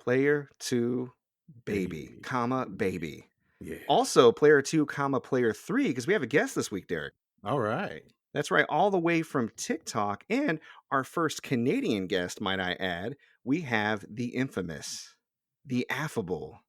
Player 2 baby, Baby. comma, baby. Yeah. Also, player 2, comma, player 3, because we have a guest this week, Derek. All right. That's right, all the way from TikTok. And our first Canadian guest, might I add, we have the infamous, the affable,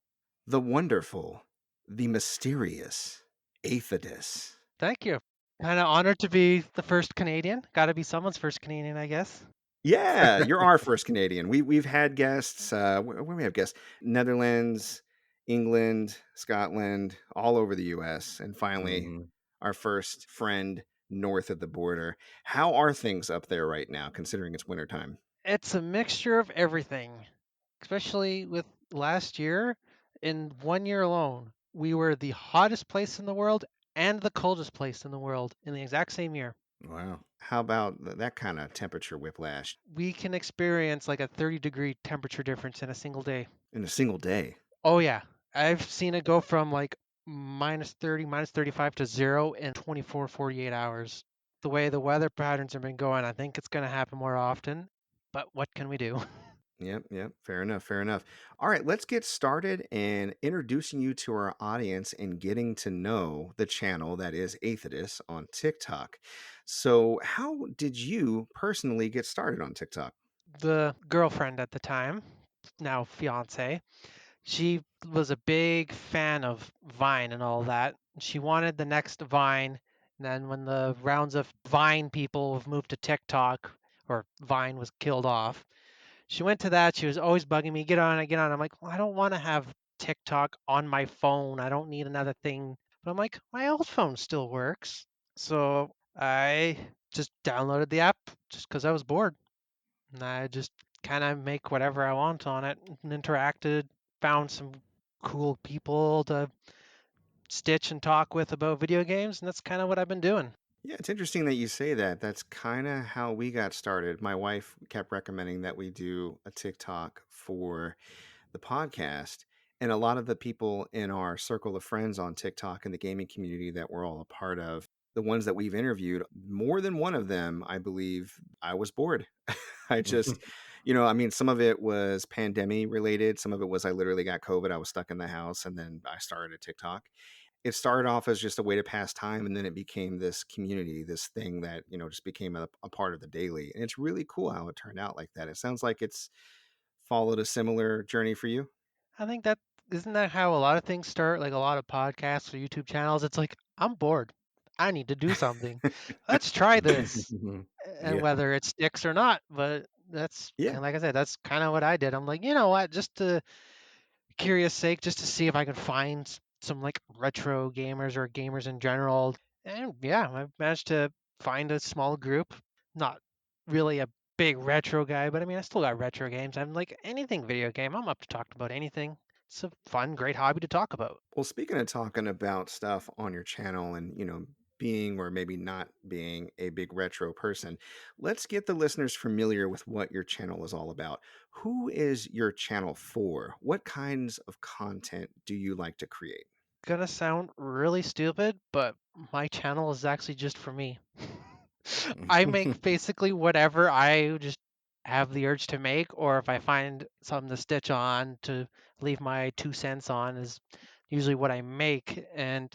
the wonderful, the mysterious Aythadis. Thank you. Kind of honored to be the first Canadian. Got to be someone's first Canadian, I guess. Yeah, you're our first Canadian. We've had guests. Where we have guests? Netherlands, England, Scotland, all over the U.S., and finally, Mhm. our first friend north of the border. How are things up there right now, considering it's wintertime? It's a mixture of everything, especially with last year. In 1 year alone, we were the hottest place in the world and the coldest place in the world in the exact same year. Wow. How about that kind of temperature whiplash We can experience like a 30-degree temperature difference in a single day. in a single day? Oh, yeah. I've seen it go from like -30, -35 to 0 in 24, 48 hours. The way the weather patterns have been going, I think it's going to happen more often. But what can we do? Yep. Fair enough. Fair enough. All right, let's get started and introducing you to our audience and getting to know the channel that is Aythadis on TikTok. So, how did you personally get started on TikTok? The girlfriend at the time, now fiance, she was a big fan of Vine and all that. She wanted the next Vine. And then when the rounds of Vine people have moved to TikTok or Vine was killed off, she went to that. She was always bugging me, get on it, get on. I'm like, well, I don't want to have TikTok on my phone. I don't need another thing. But I'm like, my old phone still works. So I just downloaded the app just because I was bored. And I just kind of make whatever I want on it and interacted, found some cool people to stitch and talk with about video games. And that's kind of what I've been doing. Yeah, it's interesting that you say that. That's kind of how we got started. My wife kept recommending that we do a TikTok for the podcast. And a lot of the people in our circle of friends on TikTok and the gaming community that we're all a part of, the ones that we've interviewed, more than one of them, I believe, I was bored. I just, I mean, some of it was pandemic related. Some of it was I literally got COVID. I was stuck in the house and then I started a TikTok. It started off as just a way to pass time, and then it became this community, this thing that just became a part of the daily. And it's really cool how it turned out like that. It sounds like it's followed a similar journey for you. I think that isn't that how a lot of things start, like a lot of podcasts or YouTube channels. It's like, I'm bored. I need to do something. Let's try this. And Yeah. whether it sticks or not, but that's Yeah. and like I said, that's kind of what I did. I'm like, you know what, just to curious sake, just to see if I could find some like retro gamers or gamers in general. And yeah, I managed to find a small group. Not really a big retro guy, but I mean, I still got retro games. I'm like anything video game. I'm up to talk about anything. It's a fun, great hobby to talk about. Well, speaking of talking about stuff on your channel and, being or maybe not being a big retro person, let's get the listeners familiar with what your channel is all about. Who is your channel for? What kinds of content do you like to create? Gonna sound really stupid, but my channel is actually just for me. I make basically whatever I just have the urge to make, or if I find something to stitch on to leave my 2 cents on is usually what I make. And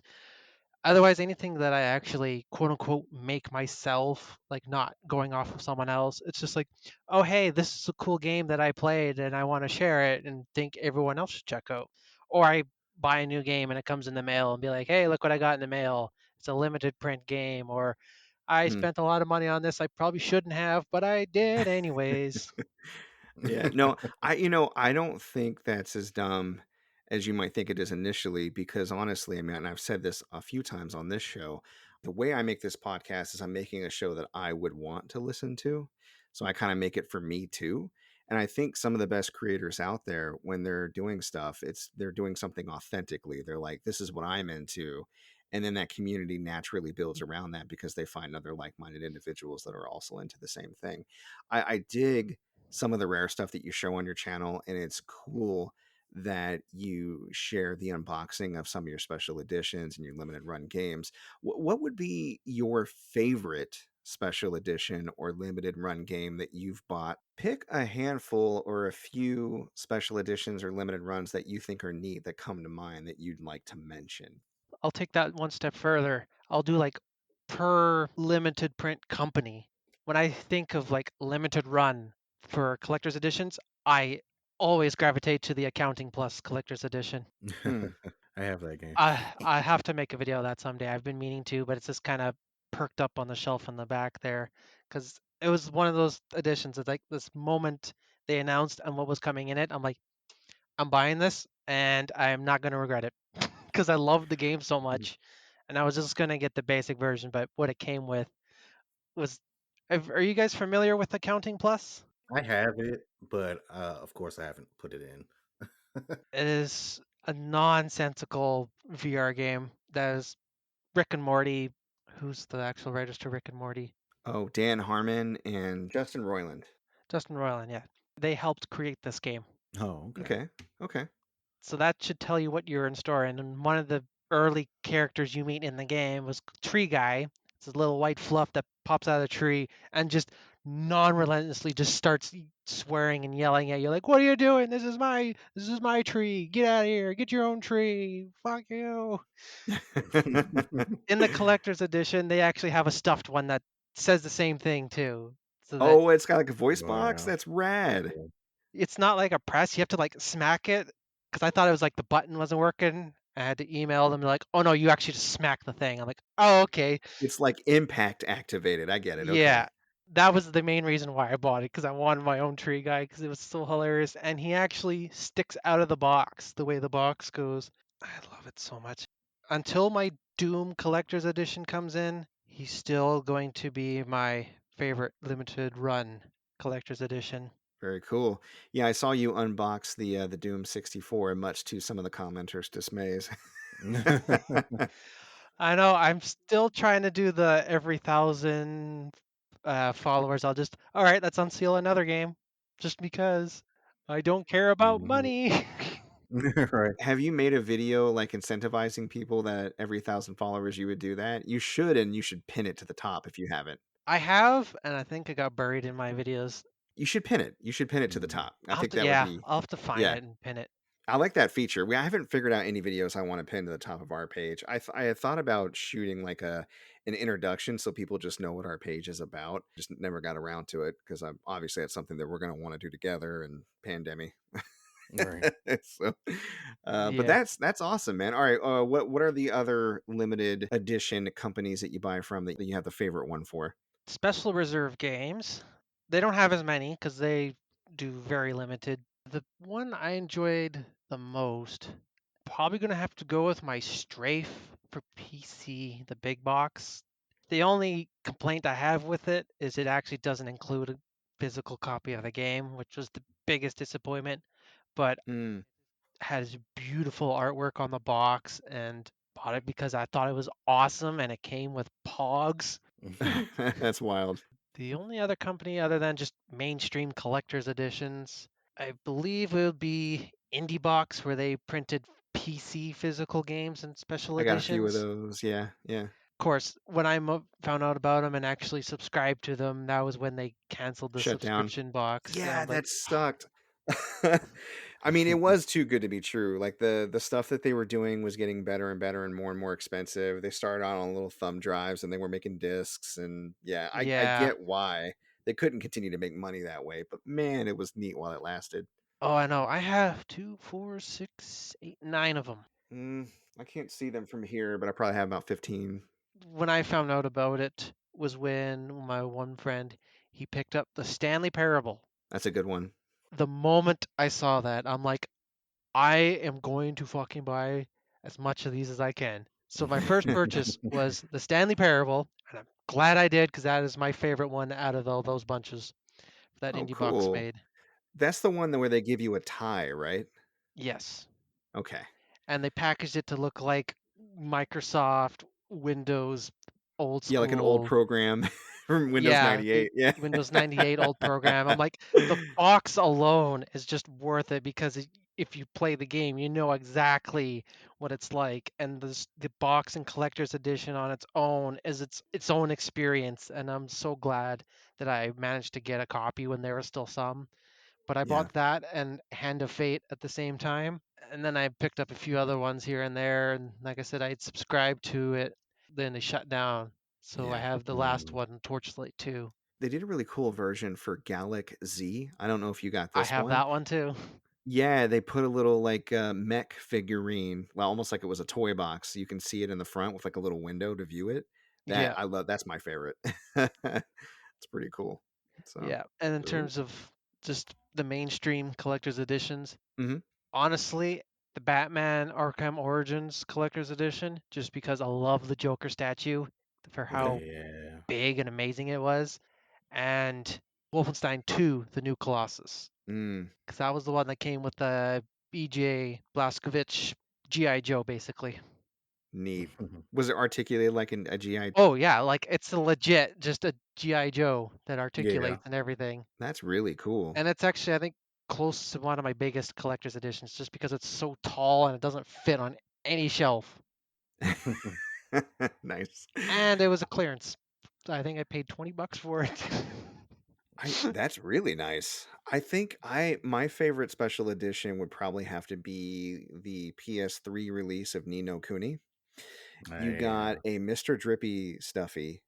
otherwise, anything that I actually quote unquote make myself, like not going off of someone else, it's just like, oh, hey, this is a cool game that I played and I want to share it and think everyone else should check out. Or I buy a new game and it comes in the mail and be like, hey, look what I got in the mail. It's a limited print game. Or I Hmm. spent a lot of money on this I probably shouldn't have, but I did anyways. Yeah, no, I don't think that's as dumb as you might think it is initially, because honestly, I mean, and I've said this a few times on this show, the way I make this podcast is I'm making a show that I would want to listen to. So I kind of make it for me too. And I think some of the best creators out there, when they're doing stuff, they're doing something authentically. They're like, this is what I'm into. And then that community naturally builds around that because they find other like-minded individuals that are also into the same thing. I dig some of the rare stuff that you show on your channel, and it's cool that you share the unboxing of some of your special editions and your limited run games. What would be your favorite special edition or limited run game that you've bought. Pick a handful or a few special editions or limited runs that you think are neat that come to mind that you'd like to mention. I'll take that one step further. I'll do like per limited print company. When I think of like limited run for collector's editions, I always gravitate to the Accounting Plus collector's edition. Hmm. I have that game. I have to make a video of that someday. I've been meaning to, but it's just kind of perked up on the shelf in the back there because it was one of those editions. It's like this moment they announced and what was coming in it. I'm like, I'm buying this and I'm not going to regret it because I love the game so much. And I was just going to get the basic version, but what it came with was. Are you guys familiar with Accounting Plus? I have it, but of course I haven't put it in. It is a nonsensical VR game that is Rick and Morty. Who's the actual writers to Rick and Morty? Oh, Dan Harmon and Justin Roiland. Justin Roiland, yeah. They helped create this game. Oh, okay. Okay. Okay. So that should tell you what you're in store. And one of the early characters you meet in the game was Tree Guy. It's a little white fluff that pops out of the tree and just non-relentlessly just starts swearing and yelling at you like, "What are you doing? This is my tree. Get out of here. Get your own tree. Fuck you." In the collector's edition, they actually have a stuffed one that says the same thing too. So that Oh, it's got like a voice box? Wow. That's rad. Cool. it's not like a press. You have to like smack it because I thought it was like the button wasn't working. I had to email them. They're like, "Oh no, you actually just smack the thing." I'm like, "Oh okay, It's like impact activated. I get it. Okay. yeah." That was the main reason why I bought it because I wanted my own tree guy because it was so hilarious. And he actually sticks out of the box the way the box goes. I love it so much. Until my Doom Collector's Edition comes in, he's still going to be my favorite limited run Collector's Edition. Very cool. Yeah, I saw you unbox the Doom 64, much to some of the commenters' dismays. I know I'm still trying to do the every 1,000 followers. All right, let's unseal another game just because I don't care about Mhm. money. Right. Have you made a video like incentivizing people that every 1,000 followers you would do that? You should, and you should pin it to the top if you haven't. I have, and I think it got buried in my videos. You should pin it. You should pin it to the Mhm. top. I think that would be, I'll have to find yeah. it and pin it. I like that feature. I haven't figured out any videos I want to pin to the top of our page. I had thought about shooting like an introduction so people just know what our page is about. Just never got around to it because I'm obviously that's something that we're going to want to do together and pandemic. Right. So, but Yeah. that's awesome, man. All right, what are the other limited edition companies that you buy from that you have the favorite one for? Special Reserve games. They don't have as many because they do very limited. The one I enjoyed the most, probably going to have to go with my Strafe for PC, the big box. The only complaint I have with it is it actually doesn't include a physical copy of the game, which was the biggest disappointment, but Hmm. has beautiful artwork on the box and bought it because I thought it was awesome and it came with Pogs. That's wild. The only other company other than just mainstream collector's editions, I believe it would be IndieBox, where they printed PC physical games and special I got a few of editions. those. Yeah, yeah. Of course, when I found out about them and actually subscribed to them, that was when they canceled the Shut down. subscription box. And I Yeah, was like, that sucked. I mean, it was too good to be true. Like the stuff that they were doing was getting better and more expensive. They started out on little thumb drives and they were making discs and yeah, I yeah. get why they couldn't continue to make money that way, but man, it was neat while it lasted. Oh, I know. I have two, four, six, eight, nine of them. Mm, I can't see them from here, but I probably have about 15. When I found out about it was when my one friend he picked up the Stanley Parable. That's a good one. The moment I saw that, I'm like, I am going to fucking buy as much of these as I can. So my first purchase was the Stanley Parable, and I'm glad I did because that is my favorite one out of all those bunches that Oh, Indie Box cool. made. That's the one that where they give you a tie, right? Yes, Okay. and they packaged it to look like Microsoft Windows old Yeah, like an old school. program from Windows Yeah, the 98. Yeah. Windows 98 old program. I'm like, the box alone is just worth it because if you play the game, you know exactly what it's like. And the box and collector's edition on its own is its own experience. And I'm so glad that I managed to get a copy when there were still some. But I Yeah. bought that and Hand of Fate at the same time. And then I picked up a few other ones here and there. And like I said, I had subscribed to it. Then they shut down. So I Yeah. have the last Mm. one, Torchlight 2. They did a really cool version for Gallic Z. I don't know if you got I this have one. that one too. Yeah, they put a little like mech figurine, well, almost like it was a toy box. You can see it in the front with like a little window to view it. That Yeah. I love. That's my favorite. It's pretty cool. So, Yeah. And in Cool. terms of just the mainstream collector's editions, mhm. honestly, the Batman Arkham Origins collector's edition, just because I love the Joker statue for Okay. how Yeah. big and amazing it was, and Wolfenstein 2, the new Colossus, Mm, because that was the one that came with the BJ Blazkowicz GI Joe, basically. neat. Was it articulated like a GI? Oh yeah, like it's a legit just a GI Joe that Yeah. articulates and everything. That's really cool. And it's actually, I think, close to one of my biggest collector's editions just because it's so tall and it doesn't fit on any shelf. Nice. And it was a clearance. I think I paid $20 for it. That's really nice. I think my favorite special edition would probably have to be the PS3 release of Ni no Kuni. You got Yeah. a Mr. Drippy stuffy,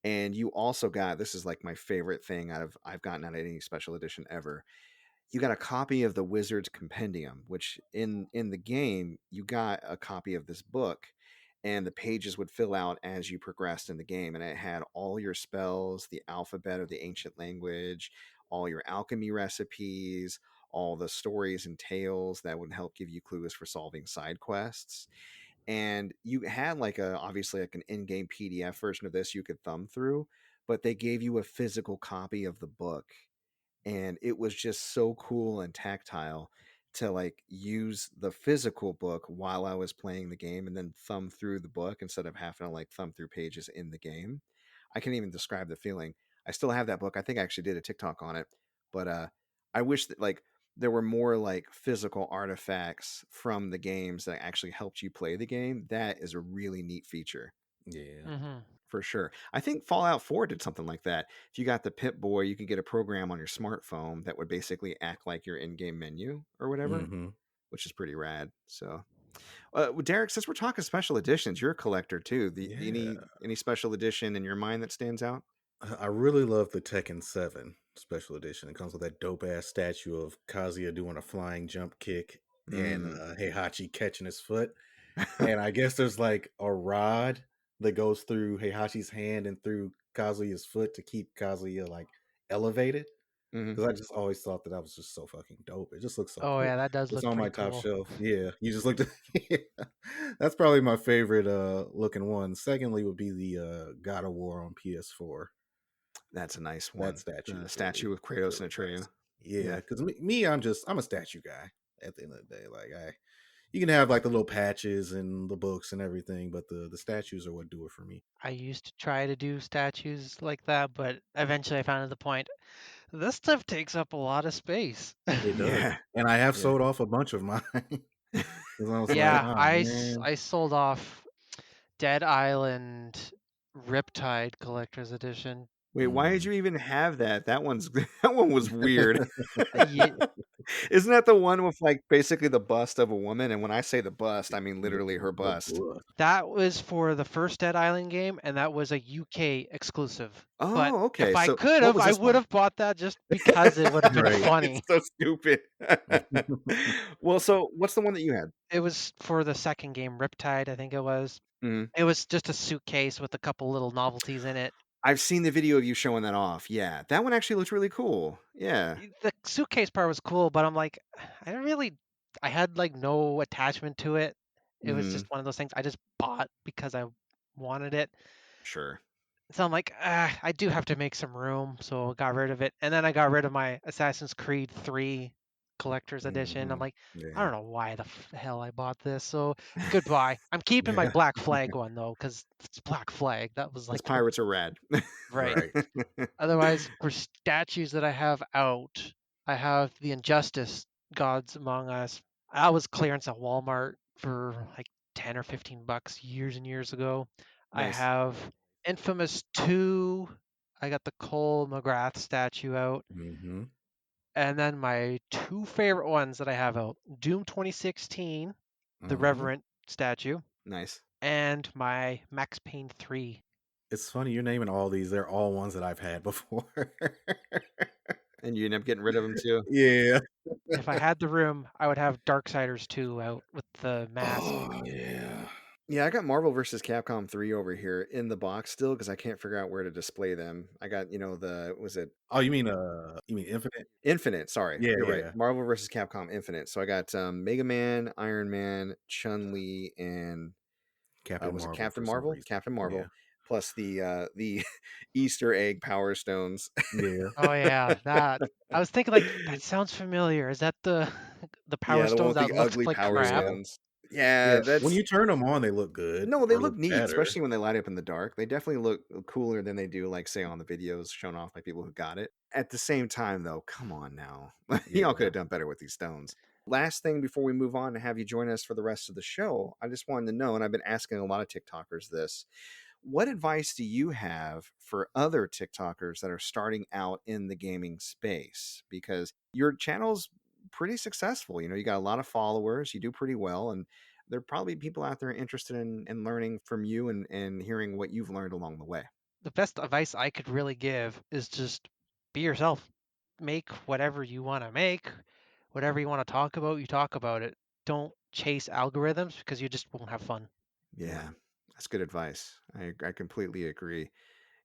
and you also got, this is like my favorite thing out of I've gotten out of any special edition ever. You got a copy of the Wizard's Compendium, which in the game you got a copy of this book, and the pages would fill out as you progressed in the game, and it had all your spells, the alphabet of the ancient language, all your alchemy recipes, all the stories and tales that would help give you clues for solving side quests. And you had like a obviously like an in-game PDF version of this you could thumb through, but they gave you a physical copy of the book, and it was just so cool and tactile to like use the physical book while I was playing the game and then thumb through the book instead of having to like thumb through pages in the game. I can't even describe the feeling. I still have that book. I think I actually did a TikTok on it, but I wish that like there were more like physical artifacts from the games that actually helped you play the game. That is a really neat feature. Yeah. Hmm. For sure. I think Fallout 4 did something like that. If you got the Pip Boy, you could get a program on your smartphone that would basically act like your in-game menu or whatever, Mm-hmm. which is pretty rad. So, Derek, since we're talking special editions, you're a collector too. Yeah. Any special edition in your mind that stands out? I really love the Tekken 7 special edition. It comes with that dope ass statue of Kazuya doing a flying jump kick and Mm. Heihachi catching his foot. And I guess there's like a rod that goes through Heihachi's hand and through Kazuya's foot to keep Kazuya like elevated. Hmm. Because I just always thought that was just so fucking dope. It just looks so Oh cool. yeah, that does It's look on my pretty top cool. shelf. Yeah, you just looked at. Yeah. That's probably my favorite looking one. Secondly, would be the God of War on PS4. That's a nice That one. statue The is statue of Kratos really and Atreyu. nice. Yeah, Yeah. because I'm a statue guy. At the end of the day, like you can have like the little patches and the books and everything, but the statues are what do it for me. I used to try to do statues like that, but eventually I found the point. This stuff takes up a lot of space. It does, Yeah. and I have Yeah. sold off a bunch of mine because I was like, Yeah, oh man. I sold off Dead Island Riptide Collector's Edition. Wait, why did Mm. you even have that? That one's that one was weird. Ye- Isn't that the one with like basically the bust of a woman? And when I say the bust, I mean literally her The bust. book. That was for the first Dead Island game, and that was a UK exclusive. But Oh, okay. if I So could what have, was I this would one? have bought that just because it would have been Right. It's funny. so stupid. Well, so what's the one that you had? It was for the second game, Riptide, I think it was. Mhm. It was just a suitcase with a couple little novelties in it. I've seen the video of you showing that off. Yeah, that one actually looks really cool. Yeah. The suitcase part was cool, but I'm like, I don't really, I had like no attachment to it. It was Hmm. just one of those things I just bought because I wanted it. Sure. So I'm like, I do have to make some room, so I got rid of it. And then I got rid of my Assassin's Creed 3 collector's edition. I'm Mhm. like, I Yeah. don't know why the hell I bought this. So goodbye. I'm keeping my Yeah. Black Flag one though, because it's Black Flag. That was Those like pirates are rad. right. Right. Otherwise, for statues that I have out, I have the Injustice Gods Among Us I was clearance at Walmart for like 10 or 15 bucks years and years ago. I Nice. have Infamous 2. I got the Cole McGrath statue out. Mm-hmm. And then my two favorite ones that I have out, Doom 2016, the Mm-hmm. Reverent statue, Nice. and my Max Payne 3. It's funny you're naming all these. They're all ones that I've had before. And you end up getting rid of them too. Yeah. If I had the room, I would have Darksiders 2 out with the mask. Oh yeah. Yeah, I got Marvel vs. Capcom 3 over here in the box still because I can't figure out where to display them. I got, was it Oh, you mean Infinite? Infinite? Sorry, Yeah, you're right. yeah. Marvel vs. Capcom Infinite. So I got Mega Man, Iron Man, Chun Li, and Captain was it Marvel Captain for some Marvel? reason. Captain Yeah. Marvel, plus the Easter egg Power Stones. Yeah. Oh yeah, that. I was thinking like that sounds familiar. Is that the the Power Yeah, the one Stones with that the looks ugly like Power crap? Yeah. Stones. Yeah, Yeah. When that's you turn them on, they look good no, they or look look neat, better. especially when they light up in the dark. They definitely look cooler than they do, like, say, on the videos shown off by people who got it. At the same time, though, come on now. Y'all could Yeah. have done better with these stones. Last thing before we move on to have you join us for the rest of the show, I just wanted to know, and I've been asking a lot of TikTokers this, what advice do you have for other TikTokers that are starting out in the gaming space? Because your channel's pretty successful. You got a lot of followers, you do pretty well, and there are probably people out there interested in learning from you and hearing what you've learned along the way. The best advice I could really give is just be yourself. Make whatever you want to make, whatever you want to talk about, you talk about it. Don't chase algorithms because you just won't have fun. Yeah. Yeah, that's good advice. I completely agree.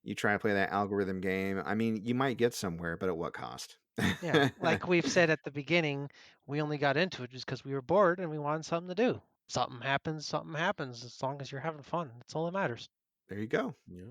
You try to play that algorithm game. I mean, you might get somewhere, but at what cost? Yeah, like we've said at the beginning, we only got into it just because we were bored and we wanted something to do. Something happens, something happens. As long as you're having fun, that's all that matters. There you go. Yeah.